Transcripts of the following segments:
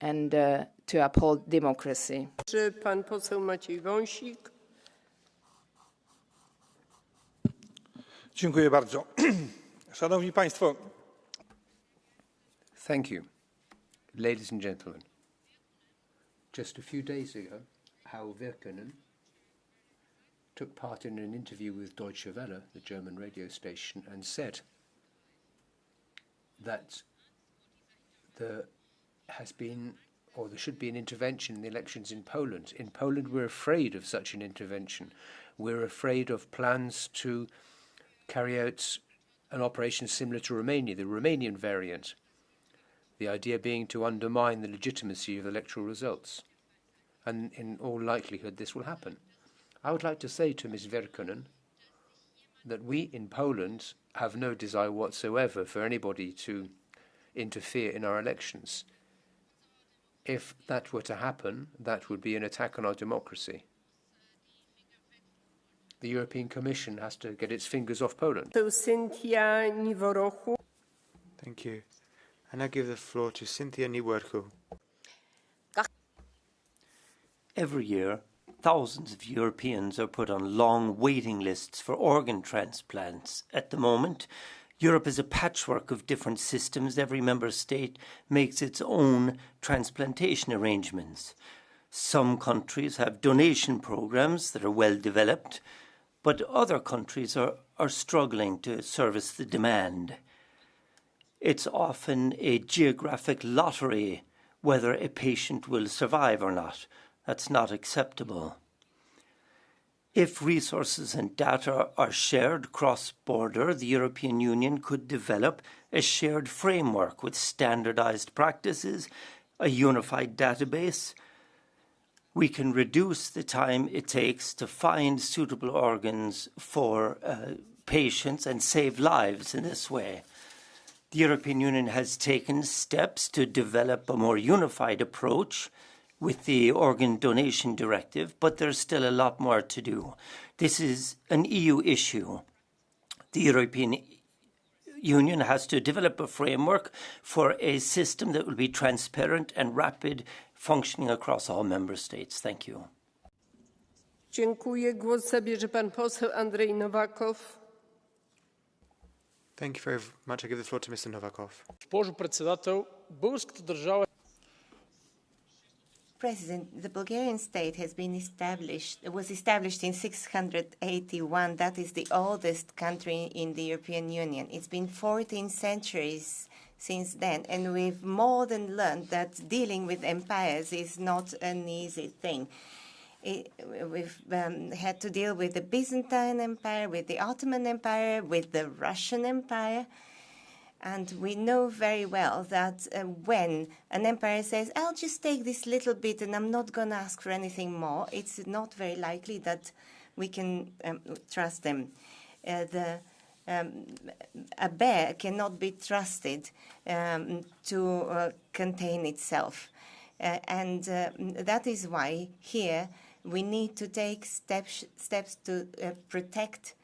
and to uphold democracy. Pan poseł Maciej Wąsik. Dziękuję bardzo. Szanowni Państwo. Thank you. Ladies and gentlemen, just a few days ago, Hau Virkkunen took part in an interview with Deutsche Welle, the German radio station, and said that there has been, or there should be, an intervention in the elections in Poland. In Poland, we're afraid of such an intervention. We're afraid of plans to carry out an operation similar to Romania, the Romanian variant, the idea being to undermine the legitimacy of electoral results. And in all likelihood, this will happen. I would like to say to Ms. Virkkunen that we in Poland have no desire whatsoever for anybody to interfere in our elections. If that were to happen, that would be an attack on our democracy. The European Commission has to get its fingers off Poland. Thank you. And I give the floor to Cynthia Niwerku. Every year, thousands of Europeans are put on long waiting lists for organ transplants. At the moment, Europe is a patchwork of different systems. Every member state makes its own transplantation arrangements. Some countries have donation programs that are well developed, but other countries are struggling to service the demand. It's often a geographic lottery whether a patient will survive or not. That's not acceptable. If resources and data are shared cross-border, the European Union could develop a shared framework with standardized practices, a unified database. We can reduce the time it takes to find suitable organs for patients and save lives in this way. The European Union has taken steps to develop a more unified approach with the Organ Donation Directive, but there's still a lot more to do. This is an EU issue. The European Union has to develop a framework for a system that will be transparent and rapid, functioning across all member states. Thank you. Dziękuję. Głos zabierze pan poseł Andrzej Nowakow. Thank you very much. I give the floor to Mr. Novakov. President, the Bulgarian state was established in 681. That is the oldest country in the European Union. It's been 14 centuries since then, and we've more than learned that dealing with empires is not an easy thing. We've had to deal with the Byzantine Empire, with the Ottoman Empire, with the Russian Empire. And we know very well that when an empire says, I'll just take this little bit and I'm not going to ask for anything more, it's not very likely that we can trust them. A bear cannot be trusted to contain itself. And that is why here we need to take steps to protect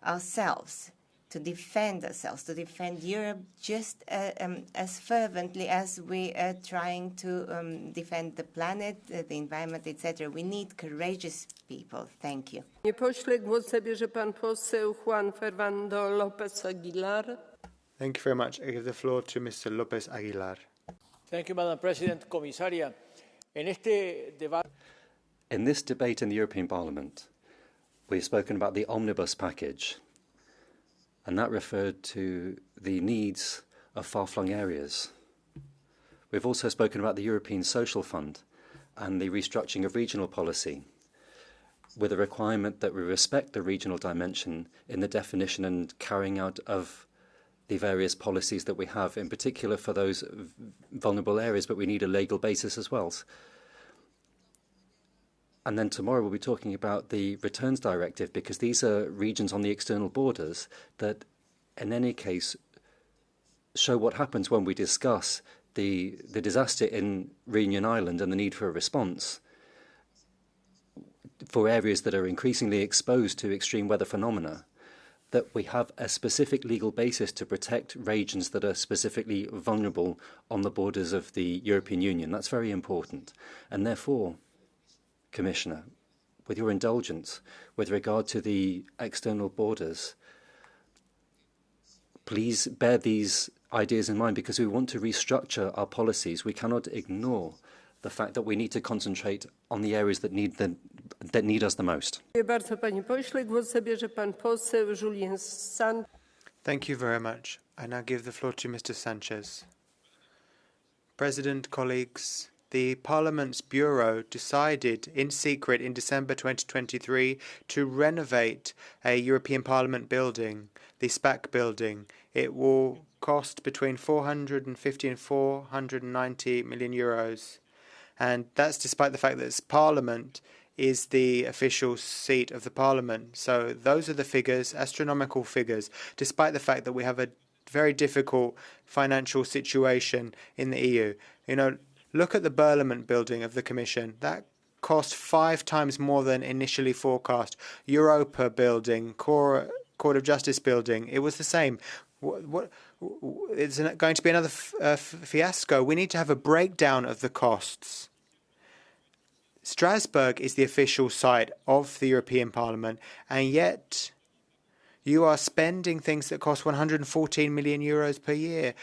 ourselves, to defend ourselves, to defend Europe just as fervently as we are trying to defend the planet, the environment, etc. We need courageous people. Thank you. Panie pośle, głos zabierze pan poseł Juan Fernando López Aguilar. Thank you very much. I give the floor to Mr. López Aguilar. Thank you, Madam President, Comisaria. In this debate in the European Parliament, we've spoken about the omnibus package, and that referred to the needs of far-flung areas. We've also spoken about the European Social Fund and the restructuring of regional policy, with a requirement that we respect the regional dimension in the definition and carrying out of the various policies that we have, in particular for those vulnerable areas, but we need a legal basis as well. And then tomorrow we'll be talking about the Returns Directive, because these are regions on the external borders that, in any case, show what happens when we discuss the disaster in Reunion Island and the need for a response for areas that are increasingly exposed to extreme weather phenomena. that we have a specific legal basis to protect regions that are specifically vulnerable on the borders of the European Union. That's very important. And therefore, Commissioner, with your indulgence, with regard to the external borders, please bear these ideas in mind, because we want to restructure our policies. We cannot ignore the fact that we need to concentrate on the areas that need us the most. Dziękuję bardzo, panie pośle. Głos zabierze pan poseł Julien San. Thank you very much. I now give the floor to Mr. Sanchez. President, colleagues, the Parliament's Bureau decided in secret in December 2023 to renovate a European Parliament building, the SPAC building. It will cost between 450 and 490 million euros. And that's despite the fact that Parliament is the official seat of the Parliament. So those are the figures, astronomical figures, despite the fact that we have a very difficult financial situation in the EU. You know, look at the Parliament building of the Commission. That cost 5 times more than initially forecast. Europa building, Court of Justice building, it was the same. It's going to be another fiasco. We need to have a breakdown of the costs. Strasbourg is the official site of the European Parliament, and yet you are spending things that cost 114 million euros per year.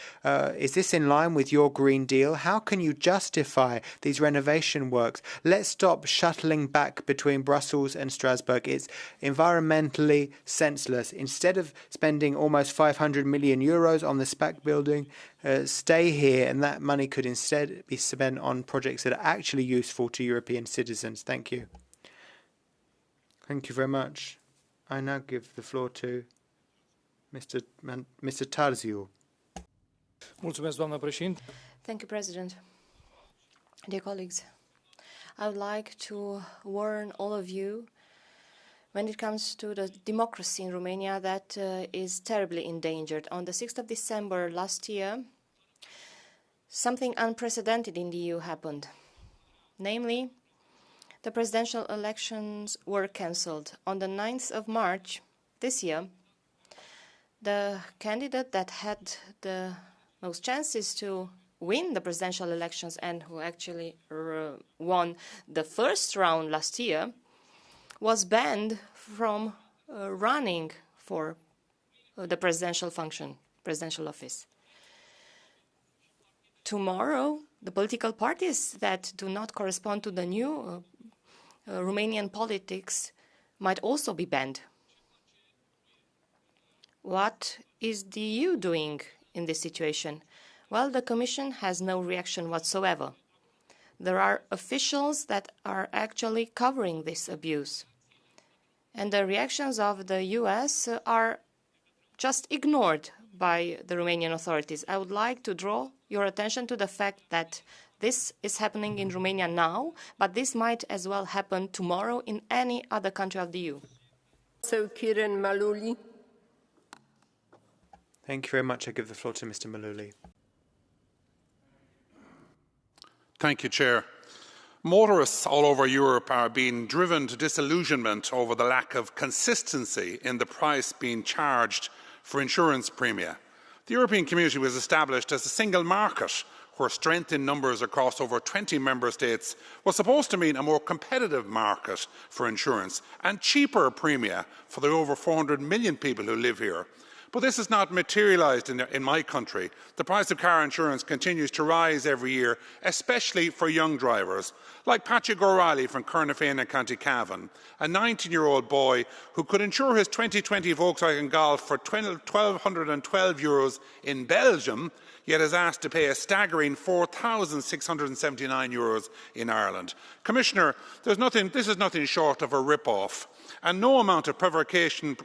Is this in line with your Green Deal? How can you justify these renovation works? Let's stop shuttling back between Brussels and Strasbourg. It's environmentally senseless. Instead of spending almost 500 million euros on the SPAC building, stay here, and that money could instead be spent on projects that are actually useful to European citizens. Thank you. Thank you very much. I now give the floor to Mr. Tarziu. Mulțumesc, doamnă președinte. Thank you, President. Dear colleagues, I would like to warn all of you when it comes to the democracy in Romania that is terribly endangered. On the 6th of December last year, something unprecedented in the EU happened. Namely, the presidential elections were cancelled. On the 9th of March this year, the candidate that had the most chances to win the presidential elections and who actually won the first round last year was banned from running for the presidential office. Tomorrow, the political parties that do not correspond to the new Romanian politics might also be banned. What is the EU doing in this situation? Well, the Commission has no reaction whatsoever. There are officials that are actually covering this abuse. And the reactions of the US are just ignored by the Romanian authorities. I would like to draw your attention to the fact that this is happening in Romania now, but this might as well happen tomorrow in any other country of the EU. Poseł Kiren Maluli. Thank you very much. I give the floor to Mr. Maluli. Thank you, Chair. Motorists all over Europe are being driven to disillusionment over the lack of consistency in the price being charged for insurance premia. The European Community was established as a single market where strength in numbers across over 20 member states was supposed to mean a more competitive market for insurance and cheaper premia for the over 400 million people who live here. But this has not materialised in my country. The price of car insurance continues to rise every year, especially for young drivers, like Patrick O'Reilly from Kernafane in County Cavan, a 19-year-old boy who could insure his 2020 Volkswagen Golf for €1,212 in Belgium, yet is asked to pay a staggering €4,679 in Ireland. Commissioner, this is nothing short of a rip-off, and no amount of prevarication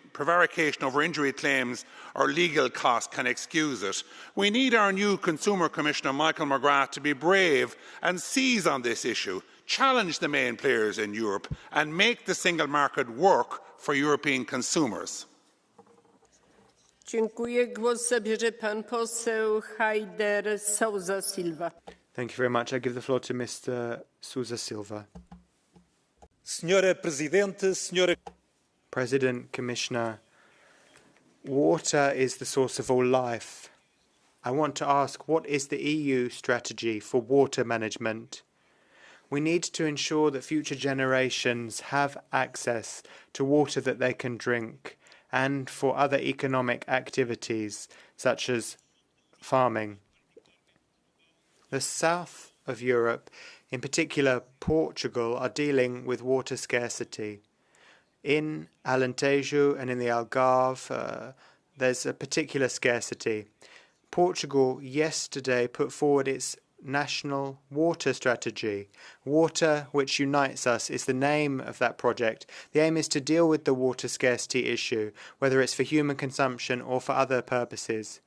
over injury claims or legal costs can excuse it. We need our new Consumer Commissioner, Michael McGrath, to be brave and seize on this issue, challenge the main players in Europe and make the single market work for European consumers. Dziękuję. Głos zabierze pan poseł Haider Sousa Silva. Thank you very much. I give the floor to Mr. Sousa Silva. Senhora Presidente, Senhora... President, Commissioner, Water is the source of all life. I want to ask, what is the EU strategy for water management? We need to ensure that future generations have access to water that they can drink and for other economic activities such as farming. The south of Europe, in particular Portugal, are dealing with water scarcity. In Alentejo and in the Algarve, there's a particular scarcity. Portugal yesterday put forward its national water strategy. Water which unites us is the name of that project. The aim is to deal with the water scarcity issue, whether it's for human consumption or for other purposes.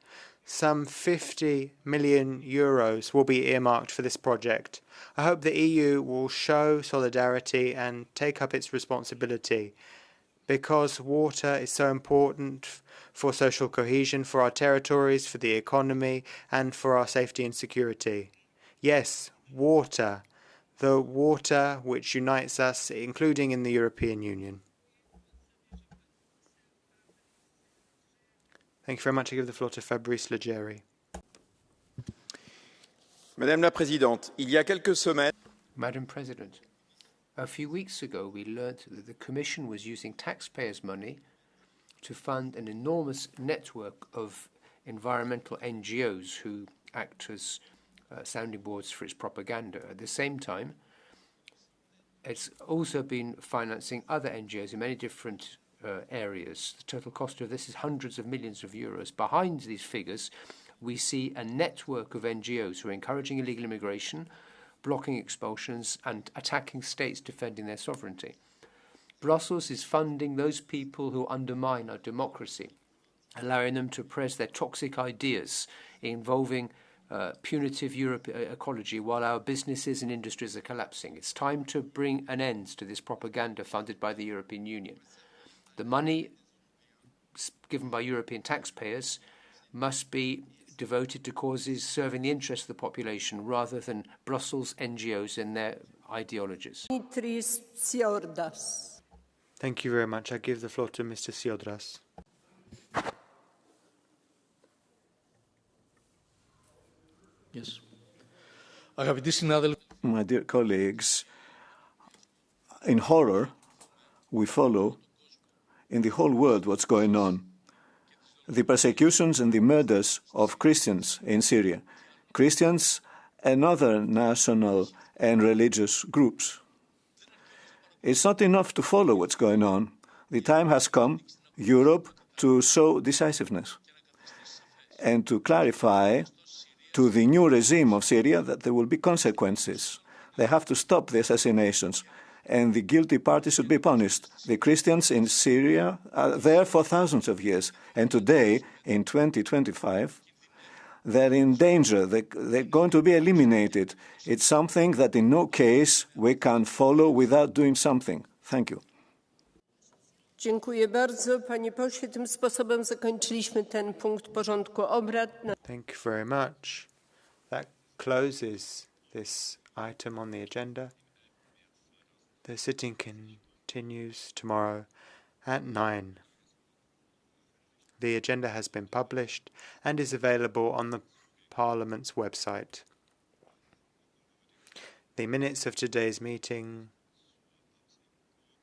Some 50 million euros will be earmarked for this project. I hope the EU will show solidarity and take up its responsibility, because water is so important for social cohesion, for our territories, for the economy, and for our safety and security. Yes, water, the water which unites us, including in the European Union. Thank you very much. I give the floor to Fabrice Leggeri. Madame la Présidente, il y a quelques semaines, Madam President, a few weeks ago we learnt that the Commission was using taxpayers' money to fund an enormous network of environmental NGOs who act as sounding boards for its propaganda. At the same time, it's also been financing other NGOs in many different areas. The total cost of this is hundreds of millions of euros. Behind these figures, we see a network of NGOs who are encouraging illegal immigration, blocking expulsions, and attacking states defending their sovereignty. Brussels is funding those people who undermine our democracy, allowing them to press their toxic ideas involving punitive Europe ecology while our businesses and industries are collapsing. It's time to bring an end to this propaganda funded by the European Union. The money given by European taxpayers must be devoted to causes serving the interests of the population rather than Brussels NGOs and their ideologies. Thank you very much. I give the floor to Mr. Siodras. Yes. Αγαπητοί συνάδελφοι, My dear colleagues, in horror, we follow in the whole world what's going on. The persecutions and the murders of Christians in Syria, Christians and other national and religious groups. It's not enough to follow what's going on. The time has come, Europe, to show decisiveness and to clarify to the new regime of Syria that there will be consequences. They have to stop the assassinations, and the guilty parties should be punished. The Christians in Syria are there for thousands of years, and today, in 2025, they're in danger. They're going to be eliminated. It's something that in no case we can follow without doing something. Thank you. Dziękuję bardzo, panie pośle. Tym sposobem zakończyliśmy ten punkt porządku obrad. Thank you very much. That closes this item on the agenda. The sitting continues tomorrow at 9. The agenda has been published and is available on the Parliament's website. The minutes of today's meeting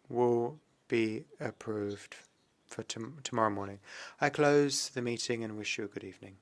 will be approved for tomorrow morning. I close the meeting and wish you a good evening.